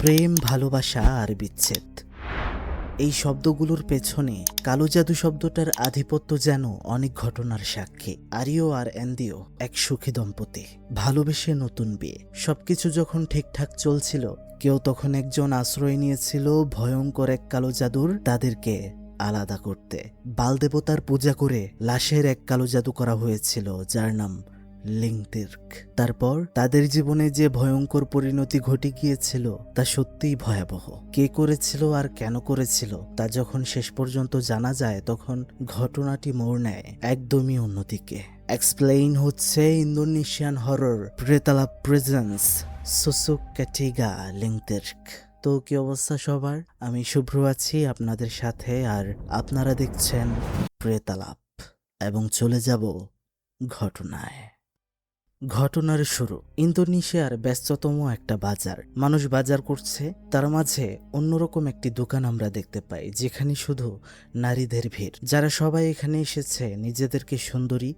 প্রেম, ভালোবাসা আর বিচ্ছেদ, এই শব্দগুলোর পেছনে কালো জাদু শব্দটার আধিপত্য যেন অনেক ঘটনার সাক্ষী। আরিও আর এন্দিও এক সুখী দম্পতি, ভালোবেসে নতুন বিয়ে। সবকিছু যখন ঠিকঠাক চলছিল, কেউ তখন একজন আশ্রয় নিয়েছিল ভয়ঙ্কর এক কালো জাদুর তাদেরকে আলাদা করতে। বাল দেবতার পূজা করে লাশের এক কালো জাদু করা হয়েছিল, যার নাম লিংতির্ক। তারপর তাদের জীবনে যে ভয়ঙ্কর পরিণতি ঘটে গিয়েছিল তা সত্যিই ভয়াবহ। কে করেছিল আর কেন করেছিল তা যখন শেষ পর্যন্ত জানা যায়, তখন ঘটনাটি মোড় নেয় একদমই অন্যদিকে। এক্সপ্লেইন হচ্ছে ইন্দোনেশিয়ান হরর প্রেতালাপ প্রেজেন্স সুসুক ক্যাটিগা লিংতির্ক। তো কি অবস্থা সবার? আমি শুভ্র আছি আপনাদের সাথে, আর আপনারা দেখছেন প্রেতালাপ। এবং চলে যাব ঘটনায়। ঘটনার শুরু ইন্দোনেশিয়ার ব্যস্ততম একটা বাজার। মানুষ বাজার করছে, তার মাঝে অন্যরকম একটি দোকান আমরা দেখতে পাই, যেখানে শুধু নারীদের ভিড়, যারা সবাই এখানে এসেছে নিজেদেরকে সুন্দরী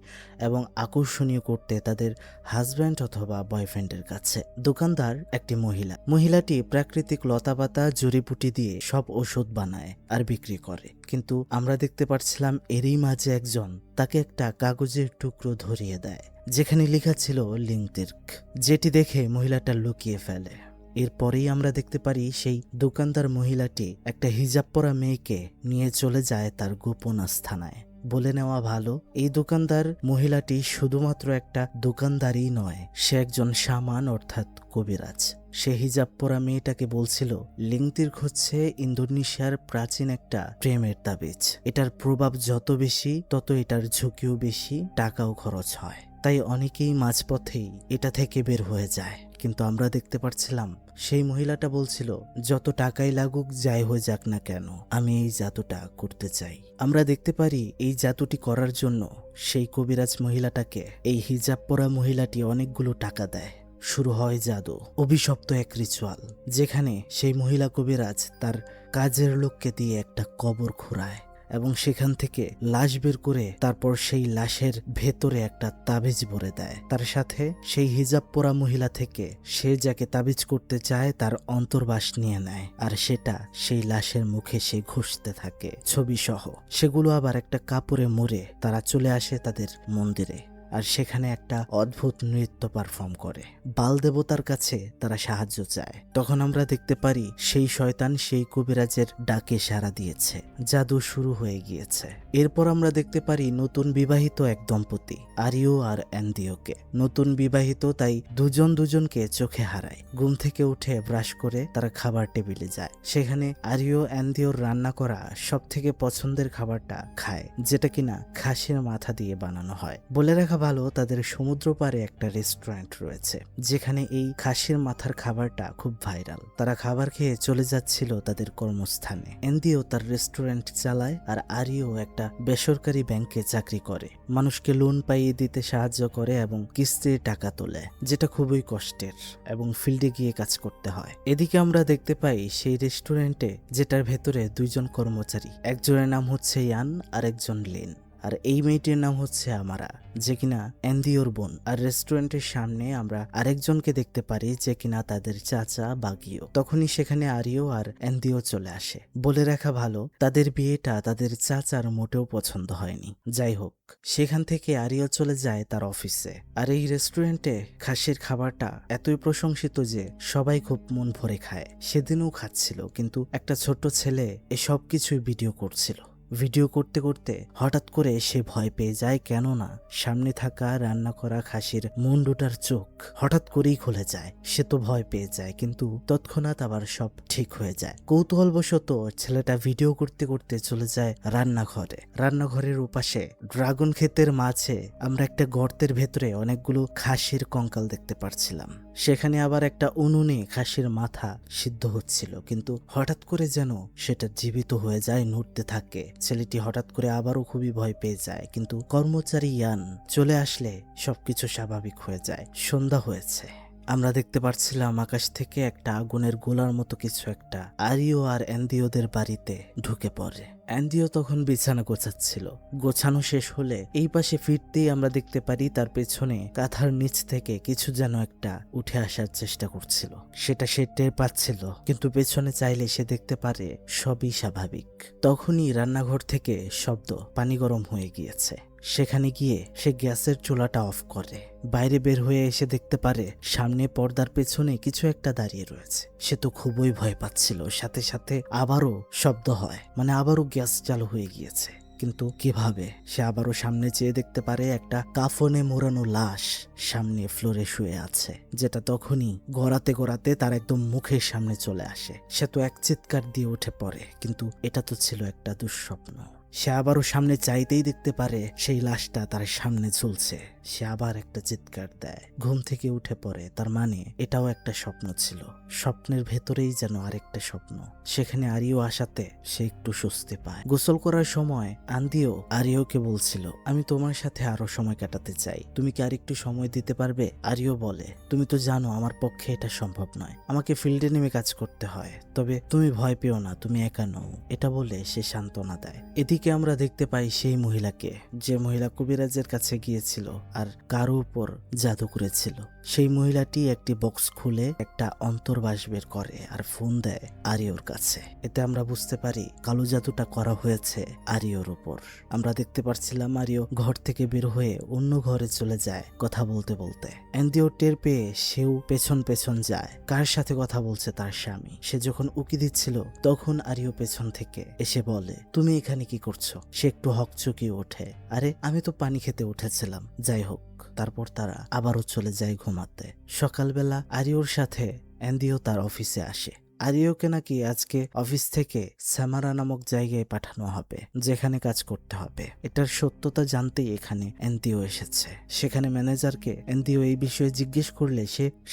এবং আকর্ষণীয় করতে তাদের হাজব্যান্ড অথবা বয়ফ্রেন্ডের কাছে। দোকানদার একটি মহিলা। মহিলাটি প্রাকৃতিক লতাপাতা জড়িবুটি দিয়ে সব ওষুধ বানায় আর বিক্রি করে, কিন্তু আমরা দেখতে পাচ্ছিলাম এরই মাঝে একজন তাকে একটা কাগজের টুকরো ধরিয়ে দেয়, যেখানে লেখা ছিল লিংতির্ক, যেটি দেখে মহিলাটা লুকিয়ে ফেলে। এরপরেই আমরা দেখতে পারি সেই দোকানদার মহিলাটি একটা হিজাব পরা মেয়েকে নিয়ে চলে যায় তার গোপন আস্থানায়। বলে নেওয়া ভালো, এই দোকানদার মহিলাটি শুধুমাত্র একটা দোকানদারই নয়, সে একজন শামান অর্থাৎ কবিরাজ। সে হিজাব পরা মেয়েটাকে বলছিল লিংতির্ক হচ্ছে ইন্দোনেশিয়ার প্রাচীন একটা প্রেমের তাবিজ। এটার প্রভাব যত বেশি তত এটার ঝুঁকিও বেশি, টাকাও খরচ হয়, তাই অনেকেই মাঝপথেই এটা থেকে বের হয়ে যায়। কিন্তু আমরা দেখতে পাচ্ছিলাম সেই মহিলাটা বলছিল যত টাকাই লাগুক, যাই হয়ে যাক না কেন, আমি এই জাদুটা করতে চাই। আমরা দেখতে পারি এই জাদুটি করার জন্য সেই কবিরাজ মহিলাটাকে এই হিজাব পরা মহিলাটি অনেকগুলো টাকা দেয়। শুরু হয় জাদু, অভিশপ্ত এক রিচুয়াল, যেখানে সেই মহিলা কবিরাজ তার কাজের লোককে দিয়ে একটা কবর খোঁড়ায় এবং সেখান থেকে লাশ বের করে তারপর সেই লাশের ভেতরে একটা তাবিজ ভরে দেয়। তার সাথে সেই হিজাব পরা মহিলা থেকে সে যাকে তাবিজ করতে চায় তার অন্তর্বাস নিয়ে নেয়, আর সেটা সেই লাশের মুখে সে ঘষতে থাকে ছবি সহ। সেগুলো আবার একটা কাপড়ে মুড়ে তারা চলে আসে তাদের মন্দিরে, আর সেখানে একটা অদ্ভুত নৃত্য পারফর্ম করে। বাল দেবতার কাছে তারা সাহায্য চায়। তখন আমরা দেখতে পারি সেই শয়তান সেই কবিরাজের ডাকে সাড়া দিয়েছে, জাদু শুরু হয়ে গিয়েছে। এরপর আমরা দেখতে পারি নতুন বিবাহিত এক দম্পতি, আরিও আর এন্দিওকে। নতুন বিবাহিত, তাই দুজন দুজনকে চোখে হারায়। ঘুম থেকে উঠে ব্রাশ করে তারা খাবার টেবিলে যায়। সেখানে আরিও এন্দিওর রান্না করা সব থেকে পছন্দের খাবারটা খায়, যেটা কিনা খাসির মাথা দিয়ে বানানো হয়। বলে রাখা ভালো, তাদের সমুদ্র পাড়ে একটা রেস্টুরেন্ট রয়েছে, যেখানে এই খাসির মাথার খাবারটা খুব ভাইরাল। তারা খাবার খেয়ে চলে যাচ্ছিল তাদের কর্মস্থানে। এন্দিও তার রেস্টুরেন্ট চালায়, আর আরিও একটা বেসরকারি ব্যাংকে চাকরি করে। মানুষকে লোন পাইয়ে দিতে সাহায্য করে এবং কিস্তির টাকা তোলে, যেটা খুবই কষ্টের এবং ফিল্ডে গিয়ে কাজ করতে হয়। এদিকে আমরা দেখতে পাই সেই রেস্টুরেন্টে, যেটার ভেতরে দুইজন কর্মচারী, একজনের নাম হচ্ছে ইয়ান আর একজন লিন, আর এই মেয়েটির নাম হচ্ছে আমারা, যে কিনা এন্দিওর বোন। আর রেস্টুরেন্টের সামনে আমরা আরেকজনকে দেখতে পারি, যে কিনা তাদের চাচা বাগিও। তখনই সেখানে আরিও আর এন্দিও চলে আসে। বলে রাখা ভালো, তাদের বিয়েটা তাদের চাচার মোটেও পছন্দ হয়নি। যাই হোক, সেখান থেকে আরিও চলে যায় তার অফিসে। আর এই রেস্টুরেন্টে খাসির খাবারটা এতই প্রশংসিত যে সবাই খুব মন ভরে খায়। সেদিনও খাচ্ছিল, কিন্তু একটা ছোট্ট ছেলে এসব কিছুই ভিডিও করছিল। ভিডিও করতে করতে হঠাৎ করে সে ভয় পেয়ে যায়, কেননা সামনে থাকা রান্না করা খাসির মুন্ডুটার চোখ হঠাৎ করেই খুলে যায়। সে তো ভয় পেয়ে যায়, কিন্তু তৎক্ষণাৎ আবার সব ঠিক হয়ে যায়। কৌতূহলবশত ছেলেটা ভিডিও করতে করতে চলে যায় রান্নাঘরে। রান্নাঘরের উপাশে ড্রাগন ক্ষেতের মাঝে আমরা একটা গর্তের ভেতরে অনেকগুলো খাসির কঙ্কাল দেখতে পাচ্ছিলাম। সেখানে আবার একটা উনুনে খাসির মাথা সিদ্ধ হচ্ছিল, কিন্তু হঠাৎ করে যেন সেটা জীবিত হয়ে যায়, নড়তে থাকে। ছেলেটি হঠাৎ করে আবারও খুবই ভয় পেয়ে যায়, কিন্তু কর্মচারী ইয়ান চলে আসলে সবকিছু স্বাভাবিক হয়ে যায়। সন্ধ্যা হয়েছে। আমরা দেখতে পাচ্ছিলাম আকাশ থেকে একটা আগুনের গোলার মতো কিছু একটা আরিও আর এন্দিওদের বাড়িতে ঢুকে পড়ে। অ্যান্ডিও তখন বিছানা গোছাচ্ছিল। গোছানো শেষ হলে এই পাশে ফিরতেই আমরা দেখতে পারি তার পেছনে কাঁথার নিচ থেকে কিছু যেন একটা উঠে আসার চেষ্টা করছিল। সেটা সে টের পাচ্ছিল, কিন্তু পেছনে চাইলে সে দেখতে পারে সবই স্বাভাবিক। তখনই রান্নাঘর থেকে শব্দ, পানি গরম হয়ে গিয়েছে। সেখানে গিয়ে সে গ্যাসের চুলাটা অফ করে। বাইরে বের হয়ে এসে দেখতে পারে সামনে পর্দার পেছনে কিছু একটা দাঁড়িয়ে রয়েছে। সে তো খুবই ভয় পাচ্ছিল। সাথে সাথে আবারও শব্দ হয়, মানে আবারও গ্যাস চালু হয়ে গিয়েছে। কিন্তু কিভাবে? সে আবারও সামনে চেয়ে দেখতে পারে একটা কাফনে মোড়ানো লাশ সামনে ফ্লোরে শুয়ে আছে, যেটা তখনই গড়াতে গড়াতে তার একদম মুখের সামনে চলে আসে। সে তো এক চিৎকার দিয়ে উঠে পড়ে, কিন্তু এটা তো ছিল একটা দুঃস্বপ্ন। সে আবারও সামনে চাইতেই দেখতে পারে সেই লাশটা তার সামনে ঝুলছে। সে আবার একটা চিৎকার দেয়, ঘুম থেকে উঠে পড়ে। তার মানে এটাও একটা স্বপ্ন ছিল। স্বপ্নের ভেতরেই যেন আরেকটা স্বপ্ন। সেখানে আরিও আসাতে সে একটু স্বস্তি পায়। গোসল করার সময় আন্দিও আরিওকে বলছিল, আমি তোমার সাথে আরো সময় কাটাতে চাই, তুমি কি আরেকটু সময় দিতে পারবে? আরিও বলে, তুমি তো জানো আমার পক্ষে এটা সম্ভব নয়, আমাকে ফিল্ডে নেমে কাজ করতে হয়। তবে তুমি ভয় পেও না, তুমি একা নও। এটা বলে সে সান্ত্বনা দেয়। এদিকে আমরা দেখতে পাই সেই মহিলাকে, যে মহিলা কবিরাজের কাছে গিয়েছিল আর কারো উপর জাদু করেছিল। সেই মহিলাটি একটি বক্স খুলে একটা অন্তর্বাস বের করে আর ফোন দেয় আরিওর কাছে। এতে আমরা বুঝতে পারি কালো জাদুটা করা হয়েছে আরিওর উপর। আমরা দেখতে পাচ্ছিলাম আরিও ঘর থেকে বের হয়ে অন্য ঘরে চলে যায় কথা বলতে বলতে। অ্যান্ডিও টের পেয়ে সেও পেছন পেছন যায়। কার সাথে কথা বলছে? তার স্বামী। সে যখন উকি দিচ্ছিল তখন আরিও পেছন থেকে এসে বলে, তুমি এখানে কি করছো? সে একটু হকচকিয়ে ওঠে, আরে আমি তো পানি খেতে উঠেছিলাম। যাই হোক, তারপর তারা আবারও চলে যায় ঘুমাতে। সকালবেলা আরিওর সাথে অ্যান্ডিও তার অফিসে আসে। আরিওকে নাকি আজকে অফিস থেকে সামারা নামক জায়গায় পাঠানো হবে, যেখানে কাজ করতে হবে। এটার সত্যতা জানতেই এখানে অ্যান্ডিও এসেছে। সেখানে ম্যানেজারকে অ্যান্ডিও এই বিষয়ে জিজ্ঞেস করলে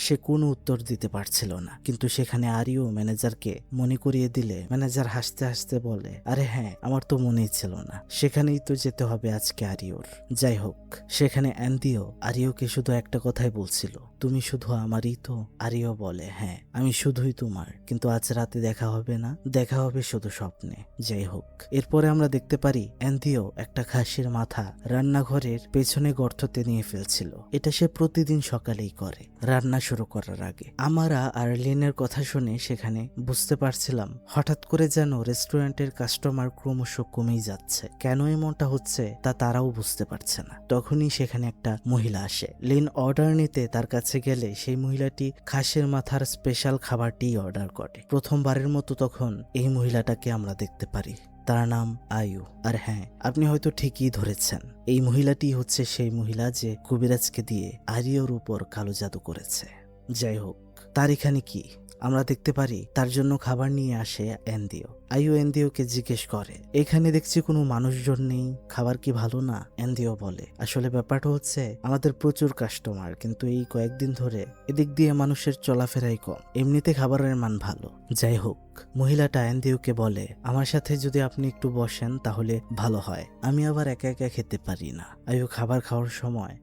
সে কোনো উত্তর দিতে পারছিল না। কিন্তু সেখানে আরিও ম্যানেজারকে মনে করিয়ে দিলে ম্যানেজার হাসতে হাসতে বলে, আরে হ্যাঁ, আমার তো মনেই ছিল না, সেখানেই তো যেতে হবে আজকে আরিওর। যাই হোক, সেখানে অ্যান্ডিও আরিওকে শুধু একটা কথাই বলছিল, তুমি শুধু আমারই তো? আরিও বলে, হ্যাঁ, আমি শুধুই তোমার, কিন্তু আজ রাতে দেখা হবে না, দেখা হবে শুধু স্বপ্নে। যাই হোক, এরপরে আমরা দেখতে পারি অ্যান্ডিও একটা খাসির মাথা রান্নাঘরের পেছনে গর্ততে নিয়ে ফেলছিল। এটা সে প্রতিদিন সকালেই করে, রান্না শুরু করার আগে। আমরা আর লিনের কথা শুনে সেখানে বুঝতে পারছিলাম হঠাৎ করে যেন রেস্টুরেন্টের কাস্টমার ক্রমশ কমেই যাচ্ছে। কেন এমনটা হচ্ছে তা তারাও বুঝতে পারছে না। তখনই সেখানে একটা মহিলা আসে। লিন অর্ডার নিতে তার কাছে গেলে সেই মহিলাটি খাসির মাথার স্পেশাল খাবারটি অর্ডার করে। প্রথমবারের মতো তখন এই মহিলাটাকে আমরা দেখতে পারি। তার নাম আয়ু। আর হ্যাঁ, আপনি হয়তো ঠিকই ধরেছেন, এই মহিলাটি হচ্ছে সেই মহিলা যে কবিরাজকে দিয়ে আরিওর উপর কালো জাদু করেছে। যাই হোক, তার এখানে কি? আমরা দেখতে পারি তার জন্য খাবার নিয়ে আসে অ্যান্ডিও। আয়ু অ্যান্ডিওকে জিজ্ঞেস করে, এখানে দেখছি কোনো মানুষজন নেই, খাবার কি ভালো না? অ্যান্ডিও বলে, আসলে ব্যাপারটা হচ্ছে আমাদের প্রচুর কাস্টমার, কিন্তু এই কয়েকদিন ধরে এদিক দিয়ে মানুষের চলাফেরাই কম, এমনিতে খাবারের মান ভালো। যাই হোক, মহিলাটা অ্যান্ডিওকে বলে, আমার সাথে যদি আপনি একটু বসেন তাহলে ভালো হয়, আমি আবার একা একা খেতে পারি না। আয়ু খাবার খাওয়ার সময়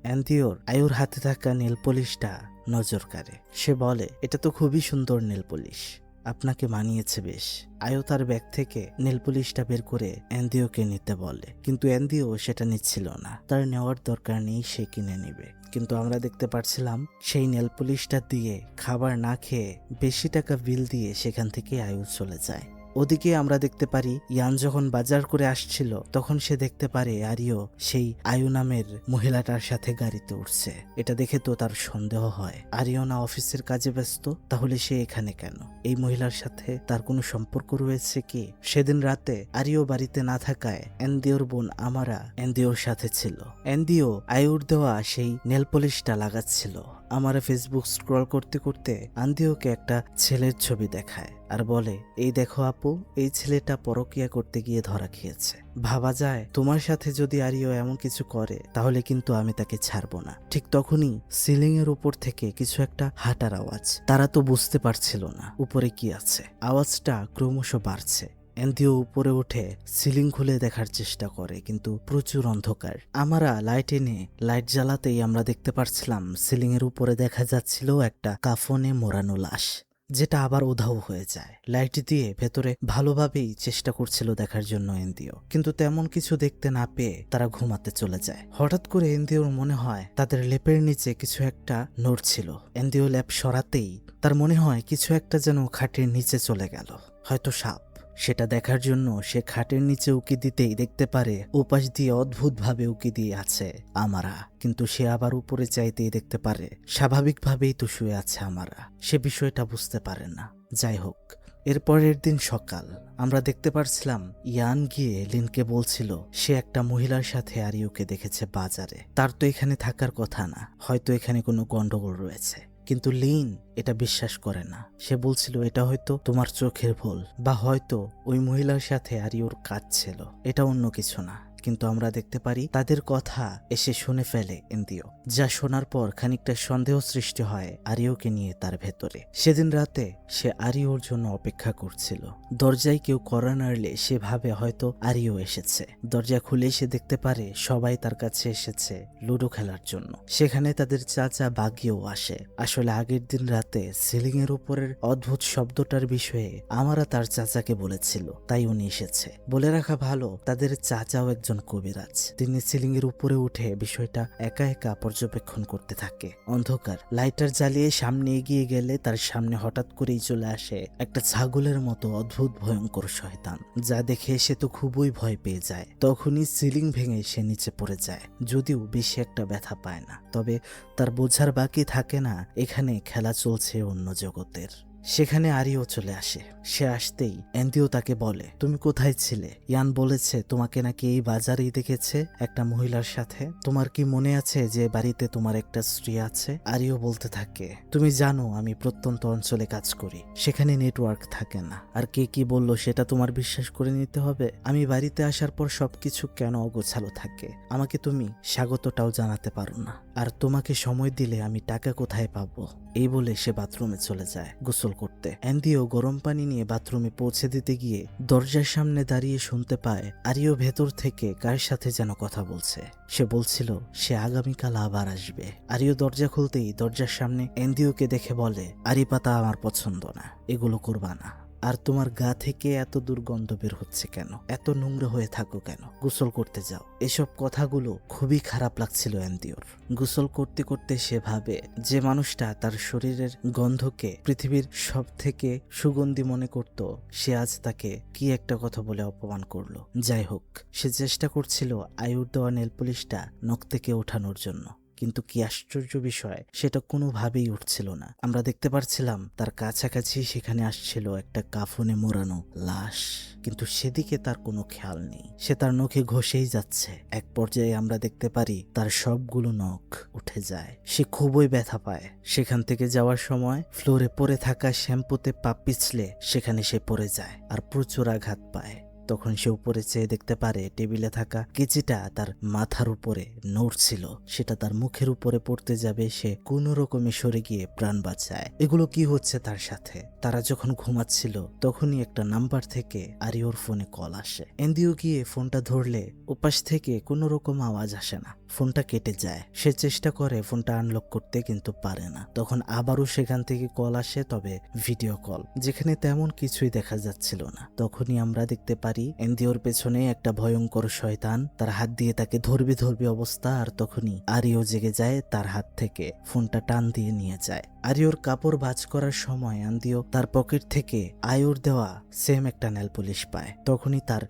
আয়ুর হাতে থাকা নেল পলিশটা নজর কাড়ে। সে বলে, এটা তো খুবই সুন্দর নেল পলিশ, আপনাকে মানিয়েছে বেশ। আয়ু তার ব্যাগ থেকে নেল পলিশটা বের করে অ্যান্ডিওকে নিতে বলে, কিন্তু অ্যান্ডিও সেটা নিচ্ছিল না, তার নেওয়ার দরকার নেই, সে কিনে নেবে। কিন্তু আমরা দেখতে পাচ্ছিলাম সেই নেল পলিশটা দিয়ে খাবার না খেয়ে বেশি টাকা বিল দিয়ে সেখান থেকে আয়ু চলে যায়। ওদিকে আমরা দেখতে পারি ইয়ান যখন বাজার করে আসছিল তখন সে দেখতে পারে আরিও সেই আয়ু নামের মহিলাটার সাথে গাড়িতে উঠছে। এটা দেখে তো তার সন্দেহ হয়, আরিও না অফিসের কাজে ব্যস্ত, তাহলে সে এখানে কেন? এই মহিলার সাথে তার কোনো সম্পর্ক রয়েছে কি? সেদিন রাতে আরিও বাড়িতে না থাকায় অ্যান্ডিওর বোন আমারা অ্যান্ডিওর সাথে ছিল। অ্যান্ডিও আয়ুর দেওয়া সেই নেল পলিশটা লাগাচ্ছিল। আমারা ফেসবুক স্ক্রল করতে করতে আন্দিওকে একটা ছেলের ছবি দেখায় আর বলে, এই দেখো আপু, এই ছেলেটা পরকিয়া করতে গিয়ে ধরা খেয়েছে। ভাবা যায় তোমার সাথে যদি আরিও এমন কিছু করে তাহলে কিন্তু আমি তাকে ছাড়বো না। ঠিক তখনই সিলিং এর উপর থেকে কিছু একটা হাঁটার আওয়াজ। তারা তো বুঝতে পারছিল না উপরে কি আছে। আওয়াজটা ক্রমশ বাড়ছে। অ্যান্ডিও উপরে উঠে সিলিং খুলে দেখার চেষ্টা করে, কিন্তু প্রচুর অন্ধকার। আমরা লাইট এনে লাইট জ্বালাতেই আমরা দেখতে পাচ্ছিলাম সিলিং এর উপরে দেখা যাচ্ছিল একটা কাফনে মোড়ানো লাশ। যেটা আবার উধাও হয়ে যায়। লাইট দিয়ে ভেতরে ভালোভাবেই চেষ্টা করছিল দেখার জন্য এনদিও, কিন্তু তেমন কিছু দেখতে না পেয়ে তারা ঘুমাতে চলে যায়। হঠাৎ করে এনদিওর মনে হয় তাদের লেপের নিচে কিছু একটা নড়ছিল। এনদিও লেপ সরাতেই তার মনে হয় কিছু একটা যেন খাটের নিচে চলে গেল, হয়তো সাপ। সেটা দেখার জন্য সে খাটের নিচে উকি দিতেই দেখতে পারে ওপাশ দিয়ে অদ্ভুতভাবে উকি দিয়ে আছে আমারা। কিন্তু সে আবার উপরে চাইতেই দেখতে পারে স্বাভাবিকভাবেই তো শুয়ে আছে আমারা। সে বিষয়টা বুঝতে পারে না। যাই হোক, এর পরের দিন সকাল আমরা দেখতে পারছিলাম ইয়ান গিয়ে লিনকে বলছিল সে একটা মহিলার সাথে আরিওকে দেখেছে বাজারে। তার তো এখানে থাকার কথা না, হয়তো এখানে কোনো গন্ডগোল রয়েছে। কিন্তু লিন এটা বিশ্বাস করে না। সে বলছিল এটা হয়তো তোমার চোখের ভুল, বা হয়তো ওই মহিলার সাথে আরিওর কাজ ছিল, এটা অন্য কিছু না। কিন্তু আমরা দেখতে পারি তাদের কথা এসে শুনে ফেলে এনদিও, যা শোনার পর খানিকটা সন্দেহ সৃষ্টি হয় আরিওকে নিয়ে তার ভেতরে। সেদিন রাতে সে আরিওর জন্য অপেক্ষা করছিল। দরজায় কেউ কড়া নাড়লে সে ভাবে হয়তো আরিও এসেছে। দরজা খুলে সে দেখতে পারে সবাই তার কাছে এসেছে লুডো খেলার জন্য। সেখানে তাদের চাচা বাগিও আসে। আসলে আগের দিন রাতে সিলিং এর উপরের অদ্ভুত শব্দটার বিষয়ে আমারা তার চাচাকে বলেছিল, তাই উনি এসেছে। বলে রাখা ভালো, তাদের চাচাও একজন কবিরাজ। তিনি সিলিং এর উপরে উঠে বিষয়টা একা একা পর্যবেক্ষণ করতে থাকে। অন্ধকার লাইটার জ্বালিয়ে সামনে এগিয়ে গেলে তার সামনে হঠাৎ করেই চলে আসে একটা ছাগলের মতো অদ্ভুত ভয়ঙ্কর শয়তান, যা দেখে সে তো খুবই ভয় পেয়ে যায়। তখনই সিলিং ভেঙে সে নিচে পড়ে যায়, যদিও বেশি একটা ব্যথা পায় না। তবে তার বোঝার বাকি থাকে না এখানে খেলা চলছে অন্য জগতের। সেখানে আরিও চলে আসে। সে আসতেই এনদিও তাকে বলে, তুমি কোথায় ছিলে? ইয়ান বলেছে তোমাকে নাকি এই বাজারেই দেখেছে একটা মহিলার সাথে। তোমার কি মনে আছে যে বাড়িতে তোমার একটা স্ত্রী আছে? আরিও বলতে থাকে, তুমি জানো আমি প্রত্যন্ত অঞ্চলে কাজ করি, সেখানে নেটওয়ার্ক থাকে না। আর কে কি বললো সেটা তোমার বিশ্বাস করে নিতে হবে? আমি বাড়িতে আসার পর সবকিছু কেন অগোছালো থাকে? আমাকে তুমি স্বাগতটাও জানাতে পারো না। আর তোমাকে সময় দিলে আমি টাকা কোথায় পাবো? এই বলে সে বাথরুমে চলে যায় গোসল করতে। এনদিও গরম পানি নিয়ে বাথরুমে পৌঁছে দিতে গিয়ে দরজার সামনে দাঁড়িয়ে শুনতে পায় আরিও ভেতর থেকে কার সাথে যেন কথা বলছে। সে বলছিল সে আগামীকাল আবার আসবে। আরিও দরজা খুলতেই দরজার সামনে এনদিওকে দেখে বলে, আরি পাতা আমার পছন্দ না, এগুলো করবা না। আর তোমার গা থেকে এত দুর্গন্ধ বের হচ্ছে কেন? এত নোংরা হয়ে থাকো কেন? গোসল করতে যাও। এসব কথাগুলো খুবই খারাপ লাগছিল এনদিওর। গোসল করতে করতে সে ভাবে যে মানুষটা তার শরীরের গন্ধকে পৃথিবীর সব থেকে সুগন্ধি মনে করত, সে আজ তাকে কি একটা কথা বলে অপমান করলো। যাই হোক, সে চেষ্টা করছিল আয়ুর দেওয়া নেল পলিশটা নখ থেকে ওঠানোর জন্য, কিন্তু কি আশ্চর্য বিষয়, সেটা কোনোভাবেই উঠছিল না। আমরা দেখতে পারছিলাম তার কাছাকাছি সেখানে আসছিল একটা কাফনে মোড়ানো লাশ, কিন্তু সেদিকে তার কোনো খেয়াল নেই। সে তার নখে ঘষেই যাচ্ছে। এক পর্যায়ে আমরা দেখতে পারি তার সবগুলো নখ উঠে যায়। সে খুবই ব্যথা পায়। সেখান থেকে যাওয়ার সময় ফ্লোরে পড়ে থাকা শ্যাম্পুতে পা পিছলে সেখানে সে পড়ে যায় আর প্রচুর আঘাত পায়। তখন সে উপরে চেয়ে দেখতে পারে টেবিলে থাকা কেচিটা তার মাথার উপরে নড়ছিল। সেটা তার মুখের উপরে পড়তে যাবে, সে কোনো রকমে সরে গিয়ে প্রাণ বাঁচায়। এগুলো কি হচ্ছে তার সাথে? তারা যখন ঘুমাচ্ছিল তখনই একটা নাম্বার থেকে আরিওর ফোনে কল আসে। এনদিও গিয়ে ফোনটা ধরলে ওপাশ থেকে কোনো রকম আওয়াজ আসে না, ফোনটা কেটে যায়। সে চেষ্টা করে ফোনটা আনলক করতে, কিন্তু পারে না। তখন আবারও সেখান থেকে কল আসে, তবে ভিডিও কল, যেখানে তেমন কিছুই দেখা যাচ্ছিল না। তখনই আমরা দেখতে পারি এনদিওর পেছনে একটা ভয়ঙ্কর শয়তান তার হাত দিয়ে তাকে ধরবে ধরবে অবস্থা। আর তখনই আরিও জেগে যায়, তার হাত থেকে ফোনটা টান দিয়ে নিয়ে যায়। আরিওর কাপড় ভাঁজ করার সময় এনদিও তার পকেট থেকে আয়ুর দেওয়া সেম একটা নেল পলিশ পায়। তখনই তার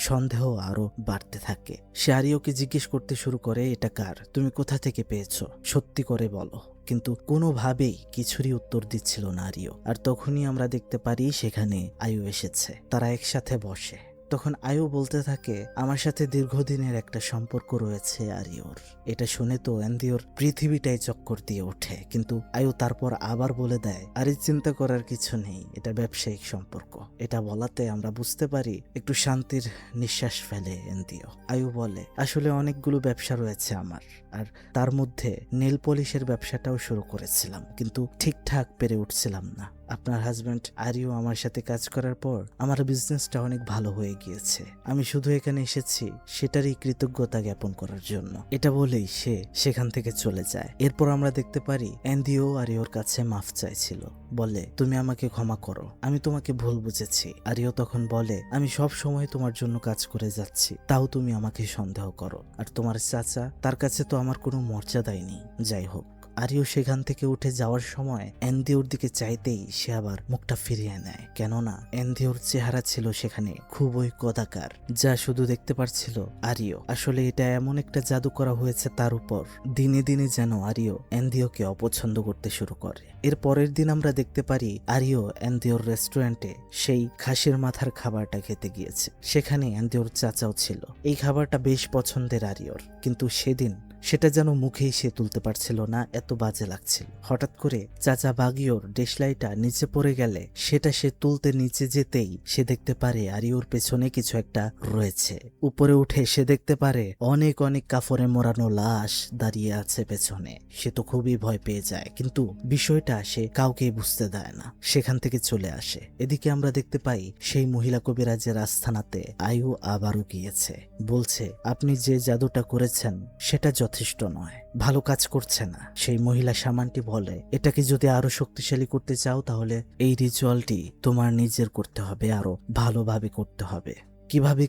সন্দেহ আরো বাড়তে থাকে। সে আরিওকে জিজ্ঞেস করতে শুরু করে, এটা কার? তুমি কোথা থেকে পেয়েছো? সত্যি করে বলো। কিন্তু কোনোভাবেই কিছুরই উত্তর দিচ্ছিল না আরিও। আর তখনই আমরা দেখতে পারি সেখানে আয়ু এসেছে। তারা একসাথে বসে। তখন আয়ু বলতে থাকে, আমার সাথে দীর্ঘদিনের একটা সম্পর্ক রয়েছে আরিওর। এটা শুনে তো এনদিওর পৃথিবীটাই চক্কর দিয়ে ওঠে। কিন্তু আয়ু তারপর আবার বলে দেয়, আরে চিন্তা করার কিছু নেই, এটা ব্যবসায়িক সম্পর্ক। এটা বলাতে আমরা বুঝতে পারি একটু শান্তির নিঃশ্বাস ফেলে এনদিও। আয়ু বলে, আসলে অনেকগুলো ব্যবসা রয়েছে আমার, আর তার মধ্যে নেল পলিশের ব্যবসাটাও শুরু করেছিলাম, কিন্তু ঠিকঠাক পেরে উঠছিলাম না। আপনার হাজব্যান্ড আরিও আমার সাথে কাজ করার পর আমার বিজনেসটা অনেক ভালো হয়ে গিয়েছে। আমি শুধু এখানে এসেছি সেটারই কৃতজ্ঞতা জ্ঞাপন করার জন্য। এটা বলেই সে সেখান থেকে চলে যায়। এরপর আমরা দেখতে পারি অ্যান্দিও আরিওর কাছে মাফ চাইছিল, বলে তুমি আমাকে ক্ষমা করো, আমি তোমাকে ভুল বুঝেছি। আরিও তখন বলে আমি সব সময় তোমার জন্য কাজ করে যাচ্ছি, তাও তুমি আমাকে সন্দেহ করো, আর তোমার চাচা, তার কাছে তো আমার কোনো মর্যাদাই নেই। যাই হোক, আরিও সেখান থেকে উঠে যাওয়ার সময় এন্দিওর দিকে চাইতেই সে আবার মুখটা ফিরিয়ে নেয়, কেননা এন্দিওর চেহারা ছিল সেখানে খুবই কদাকার, যা শুধু দেখতে পারছিল আরিও। আসলে এটা এমন একটা জাদু করা হয়েছে তার উপর, দিনে দিনে যেন আরিও এন্দিওকে অপছন্দ করতে শুরু করে। এর পরের দিন আমরা দেখতে পারি আরিও এন্দিওর রেস্টুরেন্টে সেই খাসির মাথার খাবারটা খেতে গিয়েছে। সেখানে এন্দিওর চাচাও ছিল। এই খাবারটা বেশ পছন্দের আরিওর, কিন্তু সেদিন সেটা যেন মুখেই সে তুলতে পারছিল না, এত বাজে লাগছিল। হঠাৎ করে চাচা বাগিওর দেশলাইটা নিচে পড়ে গেলে সেটা সে তুলতে নিচে যেতেই সে দেখতে পারে আরিওর পেছনে কিছু একটা রয়েছে। উপরে উঠে সে দেখতে পারে অনেক অনেক কাফরে মোড়ানো লাশ দাঁড়িয়ে আছে পেছনে। সে তো খুবই ভয় পেয়ে যায়, কিন্তু বিষয়টা সে কাউকেই বুঝতে দেয় না, সেখান থেকে চলে আসে। এদিকে আমরা দেখতে পাই সেই মহিলা কবিরাজের আস্থানাতে আয়ু আবারও গিয়েছে। বলছে আপনি যে জাদুটা করেছেন সেটা যথেষ্ট নয়, ভালো কাজ করছে না। সেই মহিলা শামানটি বলে এটাকে যদি আরো শক্তিশালী করতে চাও তাহলে এই রিচুয়ালটি তোমার নিজের করতে হবে, আরো ভালোভাবে করতে হবে।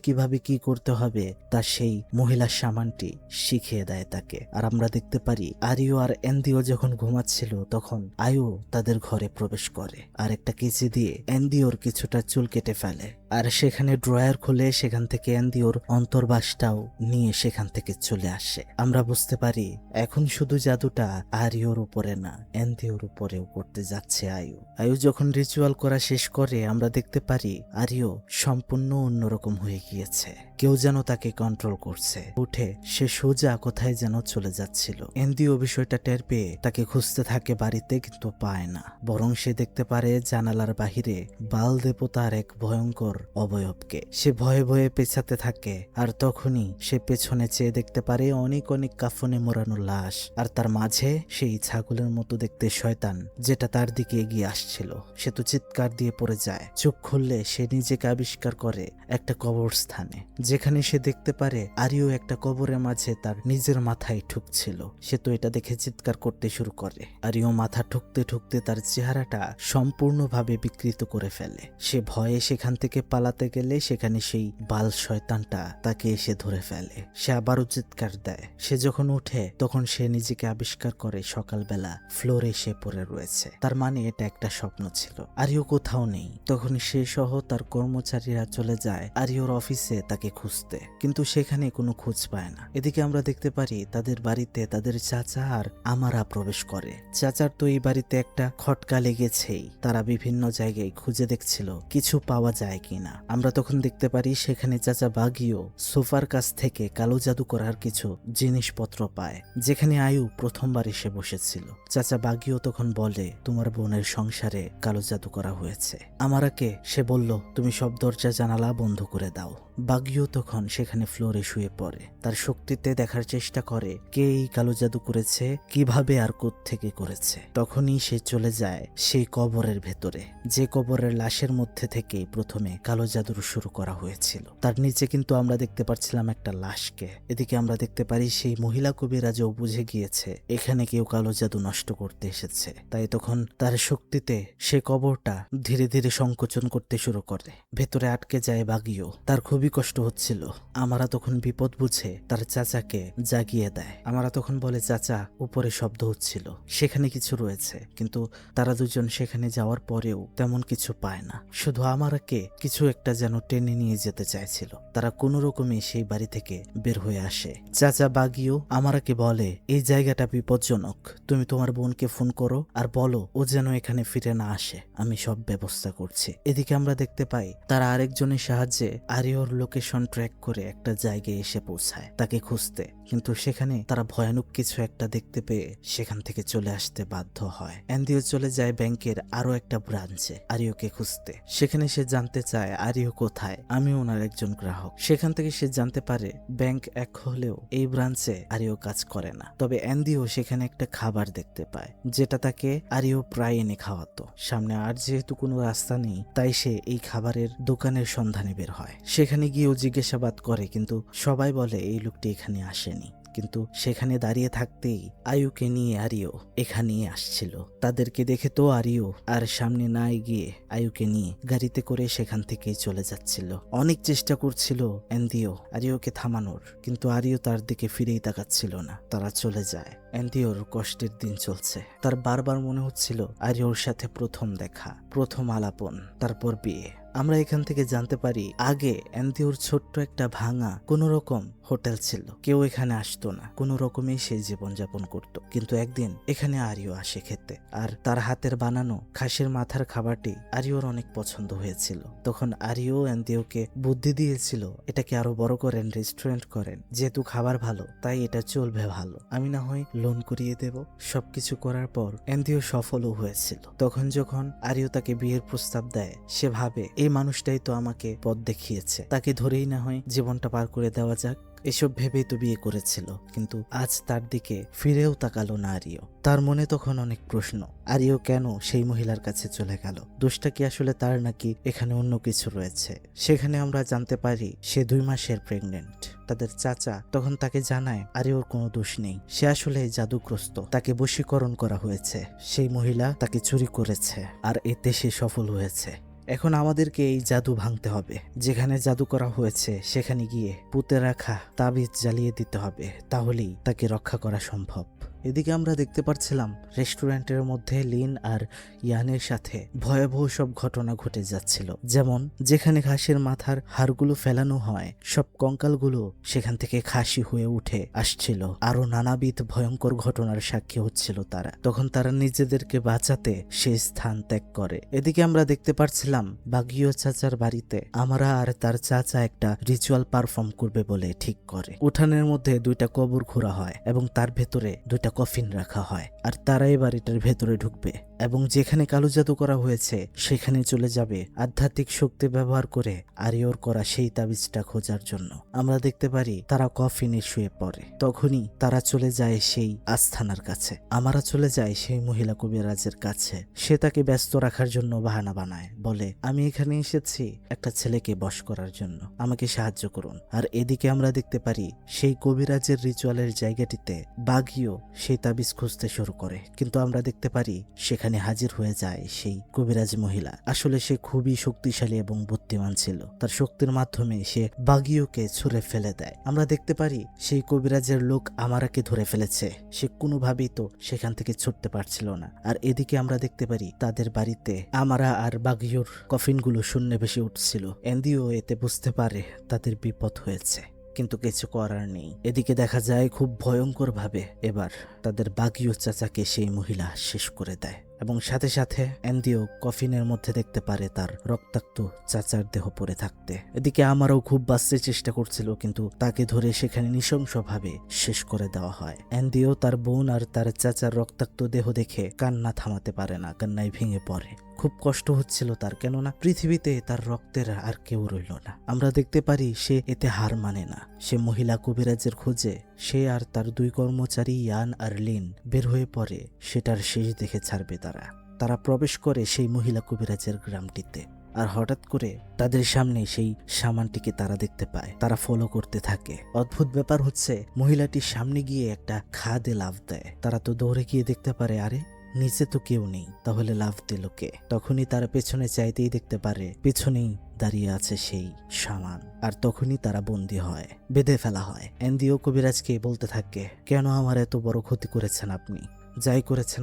কিভাবে কি করতে হবে তা সেই মহিলা শামানটি শিখিয়ে দেয় তাকে। আর আমরা দেখতে পারি আরিও আর এন্দিও যখন ঘুমাচ্ছিল তখন আয়ু তাদের ঘরে প্রবেশ করে আর একটা কেচি দিয়ে এন্দিওর কিছুটা চুল কেটে ফেলে, আর সেখানে ড্রয়ার খুলে সেখান থেকে এন্দিওর অন্তর্বাসটাও নিয়ে সেখান থেকে চলে আসে। আমরা বুঝতে পারি এখন শুধু জাদুটা আরিওর উপরে না, এন্দিওর উপরেও করতে যাচ্ছে আয়ু। আয়ু যখন রিচুয়াল করা শেষ করে আমরা দেখতে পারি আরিও সম্পূর্ণ অন্যরকম হয়ে গিয়েছে, কেউ যেন তাকে কন্ট্রোল করছে। উঠে সে সোজা কোথায় যেন চলে যাচ্ছিল। এন্দিও বিষয়টা টের পেয়ে তাকে খুঁজতে থাকে বাড়িতে, কিন্তু পায় না। বরং সে দেখতে পারে জানালার বাহিরে বাল দেবতার এক ভয়ঙ্কর অবয়বকে। সে ভয়ে ভয়ে পেছাতে থাকে, আর তখনই সে পেছনে চেয়ে দেখতে পারে অনেক অনেক কাফনে মোড়ানো লাশ, আর তার মাঝে সেই ছাগলের মতো দেখতে শয়তান যেটা তার দিকে এগিয়ে আসছিল। সে তো চিৎকার দিয়ে পড়ে যায়। চোখ খুললে সে নিজেকে আবিষ্কার করে একটা কবরস্থানে, যেখানে সে দেখতে পারে আরিও একটা কবরের মাঝে তার নিজের মাথায় ঠুকছিল। সে তো এটা দেখে চিৎকার করতে শুরু করে। আরিও মাথা ঠুকতে ঠুকতে তার চেহারাটা সম্পূর্ণভাবে বিকৃত করে ফেলে। সে ভয়ে সেখান থেকে পালাতে গেলে সেখানে সেই বাল শয়তানটা তাকে এসে ধরে ফেলে। সে আবারও চিৎকার দেয়। সে যখন উঠে তখন সে নিজেকে আবিষ্কার করে সকালবেলা ফ্লোরে সে পড়ে রয়েছে। তার মানে এটা একটা স্বপ্ন ছিল। আরিও কোথাও নেই। তখন সে সহ তার কর্মচারীরা চলে যায় আরিওর অফিসে তাকে খুঁজতে, কিন্তু সেখানে কোনো খোঁজ পায় না। এদিকে আমরা দেখতে পারি তাদের বাড়িতে তাদের চাচা আর আমারা প্রবেশ করে। চাচার তো এই বাড়িতে একটা খটকা লেগেছেই। তারা বিভিন্ন জায়গায় খুঁজে দেখছিল কিছু পাওয়া যায় কিনা। আমরা তখন দেখতে পারি সেখানে চাচা বাগিও সোফার কাছ থেকে কালো জাদু করার কিছু জিনিসপত্র পায়, যেখানে আয়ু প্রথমবার এসে বসেছিল। চাচা বাগিও তখন বলে তোমার বোনের সংসারে কালো জাদু করা হয়েছে। আমারাকে সে বলল তুমি সব দরজা জানালা বন্ধ করে দাও। বাগিও তখন সেখানে ফ্লোরে শুয়ে পড়ে। তার শক্তিতে দেখার চেষ্টা করে কে এই কালো জাদু করেছে, কিভাবে আর কোত্থেকে করেছে। তখনই সে চলে যায় সেই কবরের ভেতরে, যে কবরের লাশের মধ্যে থেকে প্রথমে কালো জাদুর শুরু করা হয়েছিল। তার নিচে কিন্তু আমরা দেখতে পাচ্ছিলাম একটা লাশকে। এদিকে আমরা দেখতে পারি সেই মহিলা কবিরাজও বুঝে গিয়েছে এখানে কেউ কালো জাদু নষ্ট করতে এসেছে। তাই তখন তার শক্তিতে সে কবরটা ধীরে ধীরে সংকোচন করতে শুরু করে। ভেতরে আটকে যায় বাগিও। তার খুবই কষ্ট হচ্ছিল। আমারা তখন বিপদ বুঝে তার চাচাকে জাগিয়ে দেয়। আমারা তখন বলে চাচা উপরে শব্দ হচ্ছিল, সেখানে কিছু রয়েছে। কিন্তু তারা দুজন সেখানে যাওয়ার পরেও তেমন কিছু পায় না। শুধু আমারাকে কিছু একটা যেন টেনে নিয়ে যেতে চাইছিল। তারা কোনো রকমে সেই বাড়ি থেকে বের হয়ে আসে। চাচা বাগিও আমারাকে বলে এই জায়গাটা বিপজ্জনক, তুমি তোমার বোনকে ফোন করো আর বলো ও যেন এখানে ফিরে না আসে, আমি সব ব্যবস্থা করছি। এদিকে আমরা দেখতে পাই তারা আরেকজনের সাহায্যে আরিওর লোকেশন ট্র্যাক করে একটা জায়গায় এসে পৌঁছায় তাকে খুঁজতে। কিন্তু সেখানে তারা ভয়ানক কিছু একটা দেখতে পেয়ে সেখান থেকে চলে আসতে বাধ্য হয়। অ্যান্দিও চলে যায় ব্যাংকের আরো একটা ব্রাঞ্চে আরিওকে খুঁজতে। সেখানে সে জানতে চায় আরিও কোথায়। আমি ওনার একজন গ্রাহক। সেখান থেকে সে জানতে পারে ব্যাংক এক হলেও এই ব্রাঞ্চে আরিও কাজ করে না। তবে অ্যান্দিও সেখানে একটা খাবার দেখতে পায় যেটা তাকে আরিও প্রায় এনে খাওয়াতো। সামনে আর যেহেতু কোনো রাস্তা নেই তাই সে এই খাবারের দোকানের সন্ধানে বের হয়। সেখানে গিয়েও জিজ্ঞাসাবাদ করে কিন্তু সবাই বলে এই লোকটি এখানে আসেনি। কিন্তু সেখানে দাঁড়িয়ে থাকতেই আয়ুকে নিয়ে আরিও এখানেই আসছিল। তাদেরকে দেখে তো আরিও আর সামনে না এগিয়ে আয়ুকে নিয়ে গাড়িতে করে সেখান থেকেই চলে যাচ্ছিল। অনেক চেষ্টা করছিল অ্যান্দিও আরিওকে থামানোর, কিন্তু আরিও তার দিকে ফিরেই তাকাচ্ছিল না। তারা চলে যায়। অ্যান্দিওর কষ্টের দিন চলছে। তার বারবার মনে হচ্ছিল আরিওর সাথে প্রথম দেখা, প্রথম আলাপন, তারপর বিয়ে। আমরা এখান থেকে জানতে পারি আগে অ্যান্দিওর ছোট্ট একটা ভাঙা কোনো রকম হোটেল ছিল। কেউ এখানে আসতো না, কোনো রকমেই সে জীবনযাপন করত। কিন্তু একদিন এখানে আরিও আসে খেতে, আর তার হাতের বানানো খাসির মাথার খাবারটি আরিওর অনেক পছন্দ হয়েছিল। তখন আরিও অ্যান্দিওকে বুদ্ধি দিয়েছিল এটাকে আরো বড় করেন, রেস্টুরেন্ট করেন, যেহেতু খাবার ভালো তাই এটা চলবে ভালো, আমি না হয় লোন করিয়ে দেব। সবকিছু করার পর অ্যান্দিও সফলও হয়েছিল। তখন যখন আরিও তাকে বিয়ের প্রস্তাব দেয় সে ভাবে এই মানুষটাই তো আমাকে পথ দেখিয়েছে, তাকে ধরেই না হয় জীবনটা পার করে দেওয়া যাক। এসব ভেবেই তো বিয়ে করেছিল, কিন্তু আজ তার দিকে ফিরেও তাকালো না আরিও। তার মনে তখন অনেক প্রশ্ন, আরিও কেন সেই মহিলার কাছে চলে গেল? দোষটা কি আসলে তার, নাকি এখানে অন্য কিছু রয়েছে? সেখানে আমরা জানতে পারি সে 2 মাসের প্রেগনেন্ট। তাদের চাচা তখন তাকে জানায় আরিওর কোনো দোষ নেই, সে আসলে জাদুগ্রস্ত, তাকে বশীকরণ করা হয়েছে, সেই মহিলা তাকে চুরি করেছে আর এতে সে সফল হয়েছে। এখন আমাদেরকে এই জাদু ভাঙতে হবে। যেখানে জাদু করা হয়েছে সেখানে গিয়ে পুঁতে রাখা তাবিজ জ্বালিয়ে দিতে হবে, তাহলেই তাকে রক্ষা করা সম্ভব। এদিকে আমরা দেখতে পাচ্ছিলাম রেস্টুরেন্টের মধ্যে লিন আর ইয়ানের সাথে ভয়াবহ সব ঘটনা ঘটে যাচ্ছিল। যেমন যেখানে খাসির মাথার হাড়গুলো ফেলানো হয় সব কঙ্কালগুলো সেখান থেকে খাসি হয়ে উঠে আসছিল। আরো নানাবিধ ভয়ঙ্কর ঘটনার সাক্ষী হচ্ছিল তারা। তখন তারা নিজেদেরকে বাঁচাতে সেই স্থান ত্যাগ করে। এদিকে আমরা দেখতে পাচ্ছিলাম বাগিও চাচার বাড়িতে আমরা আর তার চাচা একটা রিচুয়াল পারফর্ম করবে বলে ঠিক করে। উঠানের মধ্যে 2টা কবর খোঁড়া হয় এবং তার ভেতরে 2টা কফিন রাখা হয়, আর তারা এই বাড়িটার ভেতরে ঢুকবে এবং যেখানে কালো জাদু করা হয়েছে সেখানে চলে যাবে আধ্যাত্মিক শক্তি ব্যবহার করে আরিওর করা সেই তাবিজটা খোঁজার জন্য। আমরা দেখতে পারি তারা কফিনে শুয়ে পড়ে। তখনই তারা চলে যায় সেই আস্থানার কাছে। আমরা চলে যাই সেই মহিলা কবিরাজের কাছে। সে তাকে ব্যস্ত রাখার জন্য বাহানা বানায়, বলে আমি এখানে এসেছি একটা ছেলেকে বশ করার জন্য, আমাকে সাহায্য করুন। আর এদিকে আমরা দেখতে পারি সেই কবিরাজের রিচুয়ালের জায়গাটিতে বাগিও সেই তাবিজ খুঁজতে শুরু করে, কিন্তু আমরা দেখতে পারি সেখানে হাজির হয়ে যায় সেই কবিরাজ মহিলা। আসলে সে খুবই শক্তিশালী এবং বুদ্ধিমান ছিল। তার শক্তির মাধ্যমে সে বাগিওকে ছুঁড়ে ফেলে দেয়। আমরা দেখতে পারি সেই কবিরাজের লোক আমারাকে ধরে ফেলেছে। সে কোনোভাবেই তো সেখান থেকে ছুটতে পারছিল না। আর এদিকে আমরা দেখতে পারি তাদের বাড়িতে আমারা আর বাগিওর কফিনগুলো শূন্য ভেসে উঠছিল। অ্যান্দিও এতে বুঝতে পারে তাদের বিপদ হয়েছে, কিন্তু কিছু করার নেই। এদিকে দেখা যায় খুব ভয়ঙ্কর ভাবে এবার তাদের বাগিও চাচাকে সেই মহিলা শেষ করে দেয় এবং সাথে সাথে অ্যান্দিও কফিনের মধ্যে দেখতে পারে তার রক্তাক্ত চাচার দেহ পড়ে থাকতে। এদিকে আমারও খুব বাঁচতে চেষ্টা করছিল, কিন্তু তাকে ধরে সেখানে নৃশংসভাবে শেষ করে দেওয়া হয়। অ্যান্দিও তার বোন আর তার চাচার রক্তাক্ত দেহ দেখে কান্না থামাতে পারে না, কান্নায় ভেঙে পড়ে। খুব কষ্ট হচ্ছিল তার, কেননা পৃথিবীতে তার রক্তের আর কেউ রইল না। আমরা দেখতে পারি সে এতে হার মানে না। সে মহিলা কবিরাজের খোঁজে সে আর তার 2 কর্মচারী ইয়ান আর লিন বের হয়ে পড়ে। সেটার শেষ দেখে ছাড়বে তারা প্রবেশ করে সেই মহিলা কবিরাজের গ্রামটিতে। আর হঠাৎ করে তাদের সামনে সেই সামানটিকে তারা দেখতে পায়। তারা ফলো করতে থাকে। অদ্ভুত ব্যাপার হচ্ছে মহিলাটির সামনে গিয়ে একটা খাদে লাফ দেয়। তারা তো দৌড়ে গিয়ে দেখতে পারে আরে নিচে তো কেউ নেই, তাহলে লাফ দিল কে? তখনই তারা পেছনে চাইতেই দেখতে পারে পেছনেই দাঁড়িয়ে আছে সেই সামান। আর তখনই তারা বন্দী হয়, বেঁধে ফেলা হয়। অ্যান্দিও কবিরাজকে বলতে থাকে, কেন আমার এত বড় ক্ষতি করেছেন আপনি? যাই করেছেন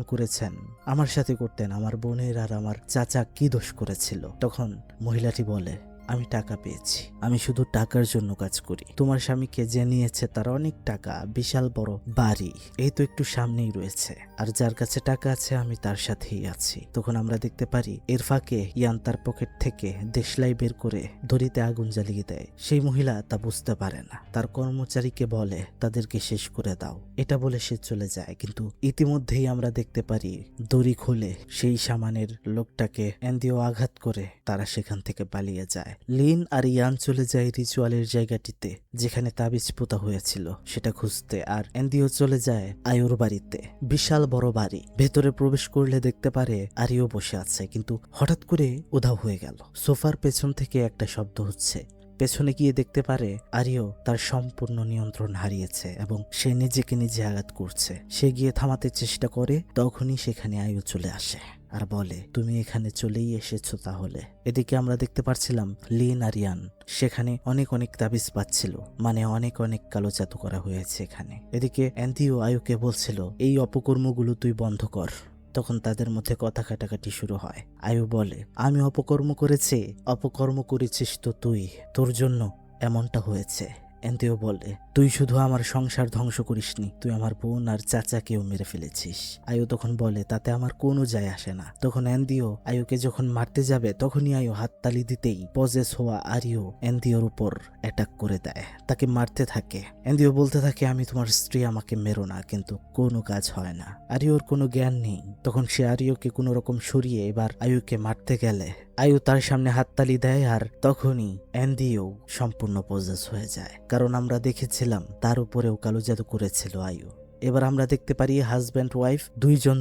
আমার সাথে করতেন। আমার বোনের আর আমার চাচা কি দোষ করেছিল? তখন মহিলাটি বলে, আমি টাকা পেয়েছি, আমি শুধু টাকার জন্য কাজ করি। তোমার স্বামীকে যে নিয়েছে তার অনেক টাকা, বিশাল বড় বাড়ি, এই তো একটু সামনেই রয়েছে, আর যার কাছে টাকা আছে আমি তার সাথেই আছি। তখন আমরা দেখতে পারি এর ফাঁকে ইয়ান তার পকেট থেকে দেশলাই বের করে দড়িতে আগুন জ্বালিয়ে দেয়। সেই মহিলা তা বুঝতে পারে না, তার কর্মচারীকে বলে তাদেরকে শেষ করে দাও, এটা বলে সে চলে যায়। কিন্তু ইতিমধ্যেই আমরা দেখতে পারি দড়ি খুলে সেই সামানের লোকটাকে অ্যান্দিও আঘাত করে তারা সেখান থেকে পালিয়ে যায়। লিন আর ইয়ান চলে যায় রিচুয়ালের জায়গাটিতে যেখানে তাবিজ পোতা হয়েছিল সেটা খুঁজতে, আর অ্যান্দিও চলে যায় আয়ুর বাড়িতে। বিশাল বড় বাড়ি, ভেতরে প্রবেশ করলে দেখতে পারে আরিও বসে আছে, কিন্তু হঠাৎ করে উধাও হয়ে গেল। সোফার পেছন থেকে একটা শব্দ হচ্ছে, পেছনে গিয়ে দেখতে পারে আরিও তার সম্পূর্ণ নিয়ন্ত্রণ হারিয়েছে এবং সে নিজেকে নিজে আঘাত করছে। সে গিয়ে থামাতে চেষ্টা করে, তখনই সেখানে আয়ু চলে আসে আর বলে তুমি এখানে চলেই এসেছো তাহলে। এদিকে আমরা দেখতে পাচ্ছিলাম লিন আর ইয়ান সেখানে অনেক অনেক তাবিজ পাচ্ছিল, মানে অনেক অনেক কালো জাদু করা হয়েছে এখানে। এদিকে অ্যান্দিও আয়ুকে বলছিল এই অপকর্মগুলো তুই বন্ধ কর। তখন তাদের মধ্যে কথা কাটাকাটি শুরু হয়। আয়ু বলে আমি অপকর্ম করেছিস তো তুই, তোর জন্য এমনটা হয়েছে। অ্যান্দিও বলে তুই শুধু আমার সংসার ধ্বংস করিসনি, তুই আমার বোন আর চাচাকেও মেরে ফেলেছিস। আয়ু তখন বলে তাতে আমার কোনো যায় আসে না। তখন অ্যান্দিও আয়ুকে যখন মারতে যাবে তখনই আয়ু হাততালি দিতেই পজেস হওয়া আরিও অ্যান্দিওর উপর অ্যাটাক করে দেয়, তাকে মারতে থাকে। অ্যান্দিও বলতে থাকে আমি তোমার স্ত্রী, আমাকে মেরো না, কিন্তু কোনো কাজ হয় না। আরিওর কোনো জ্ঞান নেই। তখন সে আরিওকে কোনো রকম সরিয়ে এবার আয়ুকে মারতে গেলে আয়ু তার সামনে হাততালি দেয়, আর তখনই অ্যান্দিও সম্পূর্ণ পজেস হয়ে যায়, কারণ আমরা দেখেছিলাম তার উপরেও কালো জাদু করেছিল আয়ু। এবার আমরা দেখতে পারি হাজব্যান্ড ওয়াইফ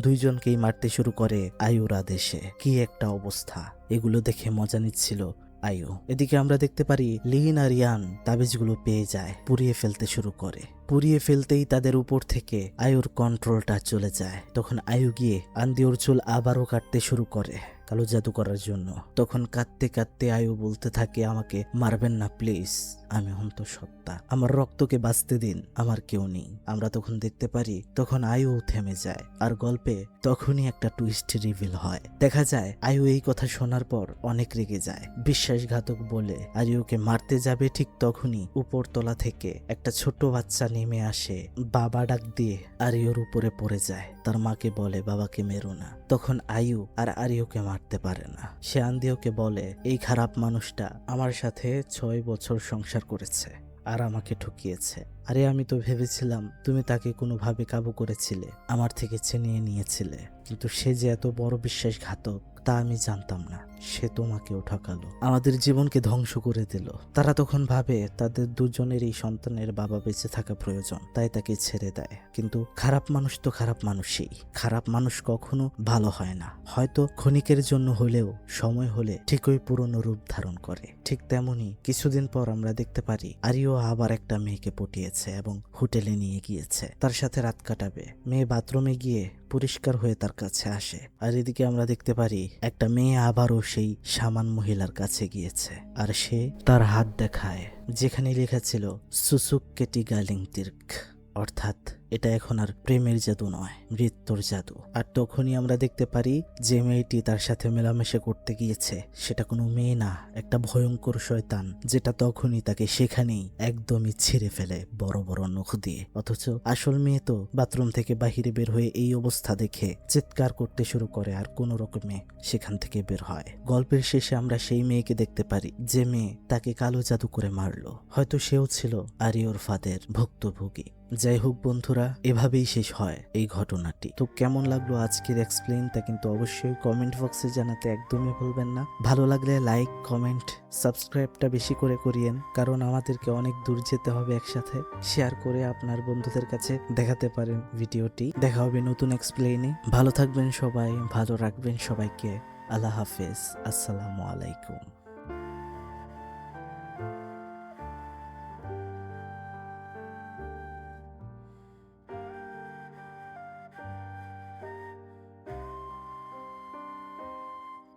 দুইজনকেই মারতে শুরু করে আয়ুর আদেশে। কি একটা অবস্থা, এগুলো দেখে মজা নিচ্ছিল আয়ু। এদিকে আমরা দেখতে পারি লিন আর ইয়ান তাবিজগুলো পেয়ে যায়, পুড়িয়ে ফেলতে শুরু করে। পুড়িয়ে ফেলতেই তাদের উপর থেকে আয়ুর কন্ট্রোলটা চলে যায়। তখন আয়ু গিয়ে আন্দিওর চুল আবারও কাটতে শুরু করে কালো জাদু করার জন্য। তখন কাঁদতে কাঁদতে আয়ু বলতে থাকে আমাকে মারবেন না প্লিজ, আমি অন্তঃসত্ত্বা, আমার রক্তকে বাঁচতে দিন, আমার কেউ নেই। আমরা তখন দেখতে পারি তখন আয়ু থেমে যায়, আর গল্পে তখনই একটা টুইস্ট রিভিল হয়। দেখা যায় আয়ু এই কথা শোনার পর অনেক রেগে যায়, বিশ্বাসঘাতক বলে আয়ুকে মারতে যাবে, ঠিক তখনই উপরতলা থেকে একটা ছোট বাচ্চা নেমে আসে, বাবা ডাক দিয়ে আরিওর উপরে পড়ে যায়। তার মাকে বলে বাবাকে মেরো না। তখন আয়ু আর আরিওকে মারতে পারে না। সে আন্দিওকে বলে এই খারাপ মানুষটা আমার সাথে 6 বছর সংসার করেছে আর আমাকে ঠকিয়েছে। আরে আমি তো ভেবেছিলাম তুমি তাকে কোনোভাবে কাবু করেছিলে, আমার থেকে ছিনিয়ে নিয়েছিলে, কিন্তু সে যে এত বড় বিশ্বাসঘাতক তা আমি জানতাম না। সে তোমাকেও ঠকালো, আমাদের জীবনকে ধ্বংস করে দিল। তারা তখন ভাবে তাদের দুজনের এই সন্তানের বাবা বেঁচে থাকা প্রয়োজন, তাই তাকে ছেড়ে দেয়। কিন্তু খারাপ মানুষ তো খারাপ মানুষই, খারাপ মানুষ কখনো ভালো হয় না, হয়তো ক্ষণিকের জন্য হলেও সময় হলে ঠিকই পুরনো রূপ ধারণ করে। ঠিক তেমনি কিছুদিন পর আমরা দেখতে পারি আরিও আবার একটা মেয়েকে পটিয়েছে এবং হোটেলে নিয়ে গিয়েছে তার সাথে রাত কাটাবে। মেয়ে বাথরুমে গিয়ে পরিষ্কার হয়ে তার কাছে আসে, আর এদিকে আমরা দেখতে পারি একটা মেয়ে আবারও সেই সামান মহিলার কাছে গিয়েছে, আর সে তার হাত দেখায় যেখানে লেখা ছিল সুসুকেটি গালিং তির্ক, অর্থাৎ এটা এখন আর প্রেমের জাদু নয়, মৃত্যুর জাদু। আর তখনই আমরা দেখতে পারি যে মেয়েটি তার সাথে মেলামেশা করতে গিয়েছে সেটা কোনো মেয়ে না, একটা ভয়ঙ্কর শয়তান, যেটা তখনই তাকে সেখানেই একদমই ছিঁড়ে ফেলে বড় বড় নখ দিয়ে। অথচ আসল মেয়ে তো বাথরুম থেকে বাহিরে বের হয়ে এই অবস্থা দেখে চিৎকার করতে শুরু করে আর কোনো রকমে সেখান থেকে বের হয়। গল্পের শেষে আমরা সেই মেয়েকে দেখতে পারি যে মেয়ে তাকে কালো জাদু করে মারলো, হয়তো সেও ছিল আরিওর ফাঁদের ভুক্তভোগী। যাই হোক বন্ধুরা, এভাবেই শেষ হয় এই ঘটনাটি। তো কেমন লাগলো আজকের এক্সপ্লেইন তা কিন্তু অবশ্যই কমেন্ট বক্সে জানাতে একদমই ভুলবেন না। ভালো লাগলে লাইক, কমেন্ট, সাবস্ক্রাইবটা বেশি করে করিয়েন, কারণ আমাদেরকে অনেক দূর যেতে হবে একসাথে। শেয়ার করে আপনার বন্ধুদের কাছে দেখাতে পারেন ভিডিওটি। দেখা হবে নতুন এক্সপ্লেইনে। ভালো থাকবেন সবাই, ভালো রাখবেন সবাইকে। আল্লাহ হাফেজ, আসসালামু আলাইকুম।